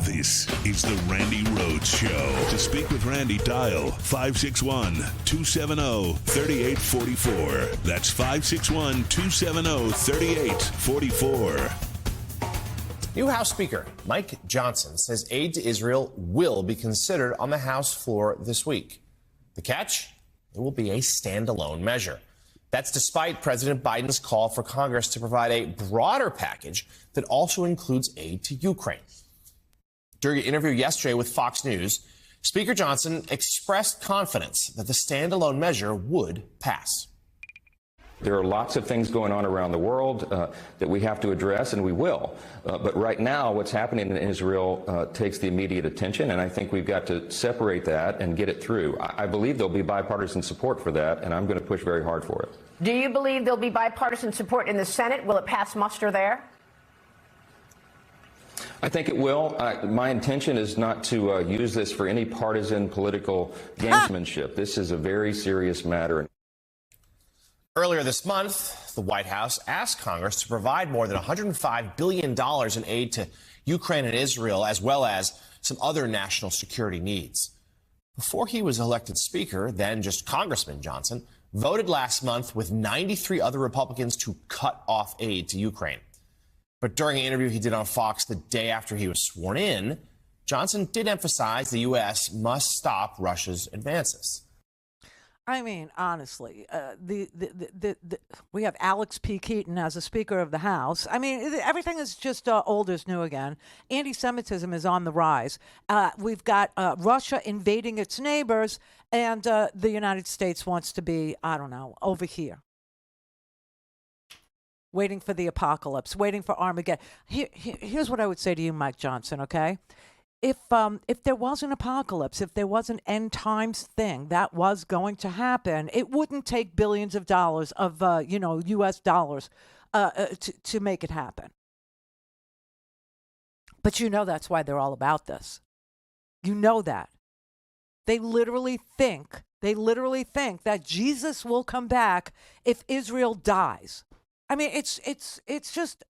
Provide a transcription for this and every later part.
This is the Randi Rhodes Show. To speak with Randi, dial 561-270-3844. That's 561-270-3844. New House Speaker Mike Johnson says aid to Israel will be considered on the House floor this week. The catch? It will be a standalone measure. That's despite President Biden's call for Congress to provide a broader package that also includes aid to Ukraine. During an interview yesterday with Fox News, Speaker Johnson expressed confidence that the standalone measure would pass. There are lots of things going on around the world that we have to address, and we will. But right now, what's happening in Israel takes the immediate attention, and I think we've got to separate that and get it through. I believe there'll be bipartisan support for that, and I'm going to push very hard for it. Do you believe there'll be bipartisan support in the Senate? Will it pass muster there? I think it will. My intention is not to use this for any partisan political gamesmanship. This is a very serious matter. Earlier this month, the White House asked Congress to provide more than $105 billion in aid to Ukraine and Israel, as well as some other national security needs. Before he was elected Speaker, then just Congressman Johnson voted last month with 93 other Republicans to cut off aid to Ukraine. But during an interview he did on Fox the day after he was sworn in, Johnson did emphasize the U.S. must stop Russia's advances. I mean, honestly, we have Alex P. Keaton as a Speaker of the House. I mean, everything is just old as new again. Anti-Semitism is on the rise. We've got Russia invading its neighbors, and the United States wants to be, I don't know, over here, waiting for the apocalypse, waiting for Armageddon. Here's what I would say to you, Mike Johnson, okay? If there was an apocalypse, if there was an end times thing that was going to happen, it wouldn't take billions of dollars of U.S. dollars to make it happen. But that's why they're all about this. You know that. They literally think that Jesus will come back if Israel dies. I mean, it's just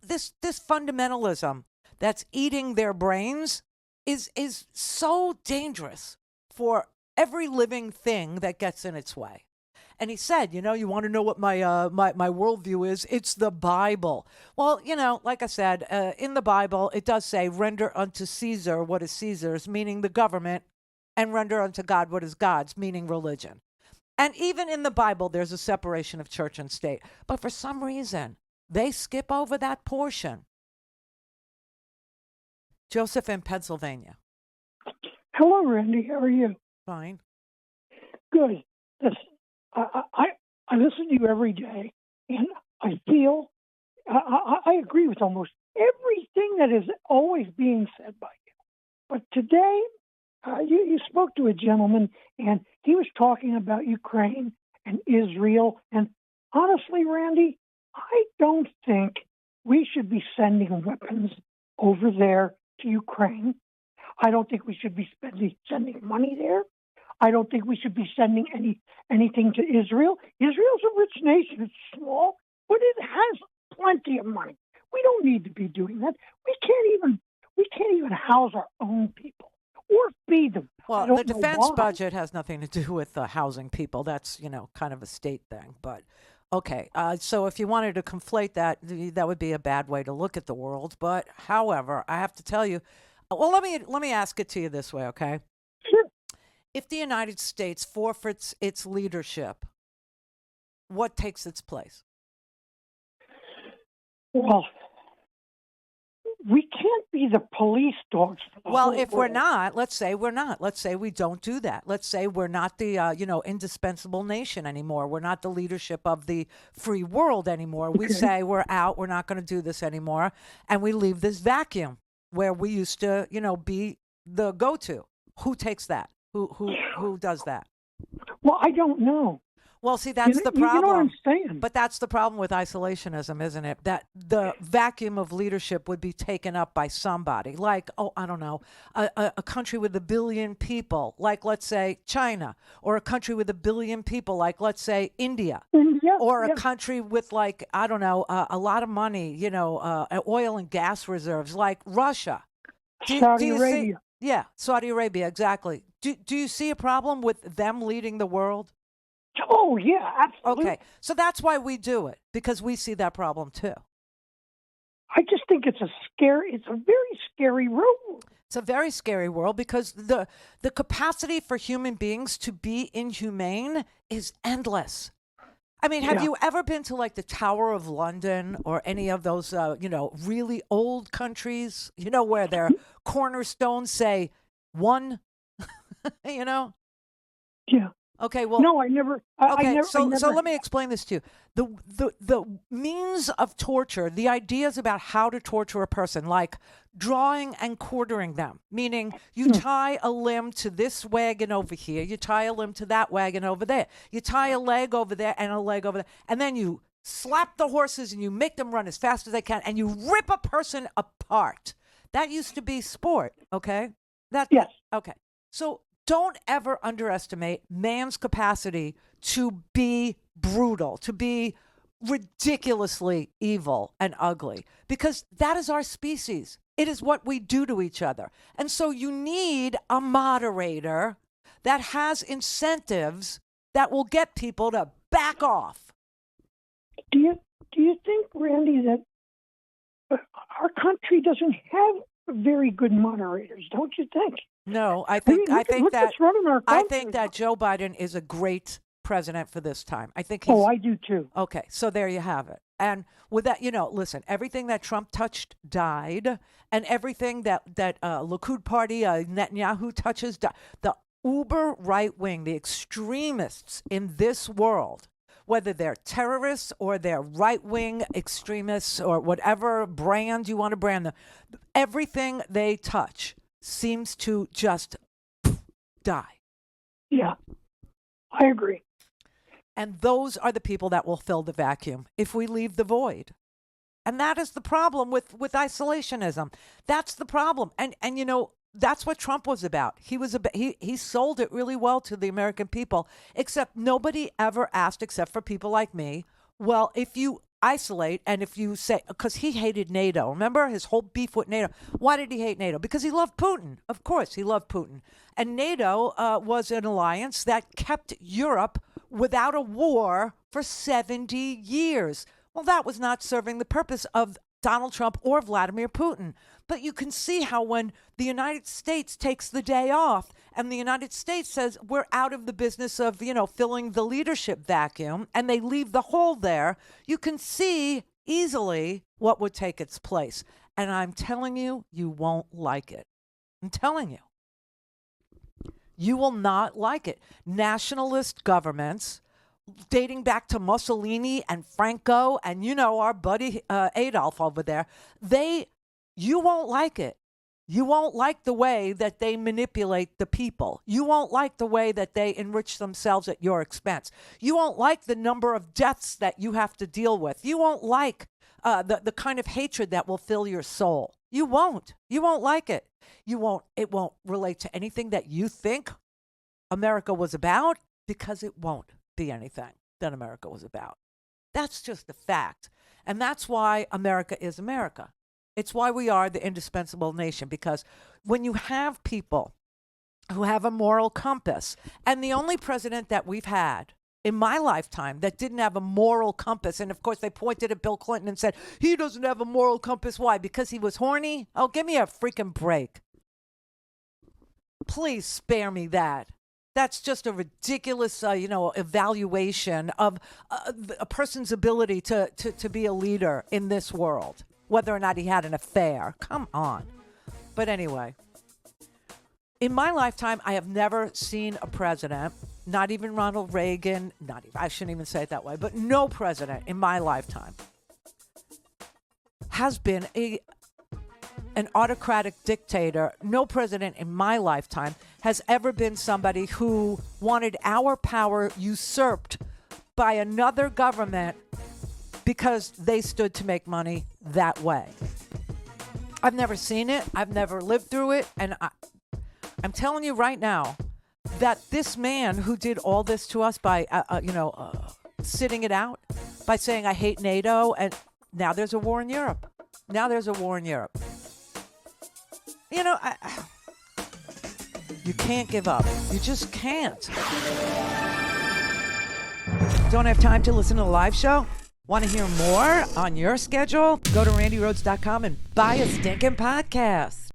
this fundamentalism that's eating their brains is so dangerous for every living thing that gets in its way. And he said, you want to know what my worldview is? It's the Bible. Well, like I said, in the Bible, it does say, render unto Caesar what is Caesar's, meaning the government, and render unto God what is God's, meaning religion. And even in the Bible, there's a separation of church and state. But for some reason, they skip over that portion. Joseph in Pennsylvania. Hello, Randy. How are you? Fine. Good. I listen to you every day, and I feel I agree with almost everything that is always being said by you. But today, you spoke to a gentleman, and he was talking about Ukraine and Israel. And honestly, Randy, I don't think we should be sending weapons over there to Ukraine. I don't think we should be sending money there. I don't think we should be sending anything to Israel. Israel's a rich nation. It's small, but it has plenty of money. We don't need to be doing that. We can't even house our own people or feed them. Well, the defense budget has nothing to do with housing people. That's, kind of a state thing. But okay, so if you wanted to conflate that, that would be a bad way to look at the world. But however, I have to tell you, well, let me ask it to you this way, okay? Sure. If the United States forfeits its leadership, what takes its place? Well, we can't be the police dogs for the Well, whole if world. we're not, let's say we're not. Let's say we don't do that. Let's say we're not the, indispensable nation anymore. We're not the leadership of the free world anymore. We say we're out. We're not going to do this anymore. And we leave this vacuum where we used to, be the go-to. Who takes that? Who does that? Well, I don't know. Well, see, that's the problem. You know what I'm saying? But that's the problem with isolationism, isn't it? That the vacuum of leadership would be taken up by somebody, like, I don't know, a country with 1 billion people, like, let's say, China, or a country with 1 billion people, like, let's say, India, or a country with, like, I don't know, a lot of money, oil and gas reserves, like Russia. Saudi you Arabia. Yeah, Saudi Arabia, exactly. Do you see a problem with them leading the world? Oh, yeah, absolutely. Okay, so that's why we do it, because we see that problem too. I just think it's a very scary world. It's a very scary world because the capacity for human beings to be inhumane is endless. I mean, have you ever been to like the Tower of London or any of those, really old countries, where their cornerstones say one, Yeah. Okay, well, No, I never. so let me explain this to you. The means of torture, the ideas about how to torture a person, like drawing and quartering them, meaning you tie a limb to this wagon over here, you tie a limb to that wagon over there, you tie a leg over there and a leg over there, and then you slap the horses and you make them run as fast as they can, and you rip a person apart. That used to be sport, okay? Yes. Okay. So don't ever underestimate man's capacity to be brutal, to be ridiculously evil and ugly, because that is our species. It is what we do to each other. And so you need a moderator that has incentives that will get people to back off. Do you think, Randy, that our country doesn't have very good moderators? Don't you think? No, I think that Joe Biden is a great president for this time. I think he's. Oh, I do too. Okay, so there you have it. And with that, listen, everything that Trump touched died, and everything that Likud party, Netanyahu touches died. The uber right wing, the extremists in this world, whether they're terrorists or they're right wing extremists or whatever brand you want to brand them, everything they touch seems to just die. Yeah, I agree. And those are the people that will fill the vacuum if we leave the void. And that is the problem with isolationism. That's the problem. And that's what Trump was about. He sold it really well to the American people, except nobody ever asked, except for people like me, well, if you isolate and if you say, because he hated NATO. Remember his whole beef with NATO? Why did he hate NATO? Because he loved Putin. Of course, he loved Putin. And NATO was an alliance that kept Europe without a war for 70 years. Well, that was not serving the purpose of Donald Trump or Vladimir Putin. But you can see how when the United States takes the day off and the United States says we're out of the business of, filling the leadership vacuum, and they leave the hole there, you can see easily what would take its place. And I'm telling you, you won't like it. I'm telling you. You will not like it. Nationalist governments dating back to Mussolini and Franco and, our buddy Adolf over there, you won't like it. You won't like the way that they manipulate the people. You won't like the way that they enrich themselves at your expense. You won't like the number of deaths that you have to deal with. You won't like the kind of hatred that will fill your soul. You won't. You won't like it. It won't relate to anything that you think America was about, because it won't be anything that America was about. That's just a fact. And that's why America is America. It's why we are the indispensable nation, because when you have people who have a moral compass, and the only president that we've had in my lifetime that didn't have a moral compass, and of course they pointed at Bill Clinton and said, he doesn't have a moral compass. Why? Because he was horny? Oh, give me a freaking break. Please spare me that. That's just a ridiculous, evaluation of a person's ability to be a leader in this world, whether or not he had an affair. Come on. But anyway, in my lifetime, I have never seen a president, not even Ronald Reagan, I shouldn't even say it that way, but no president in my lifetime has been an autocratic dictator. No president in my lifetime has ever been somebody who wanted our power usurped by another government because they stood to make money that way. I've never seen it. I've never lived through it. And I'm telling you right now that this man who did all this to us by, sitting it out, by saying, I hate NATO, and now there's a war in Europe. You know, you can't give up. You just can't. Don't have time to listen to the live show? Want to hear more on your schedule? Go to randyrhodes.com and buy a stinking podcast.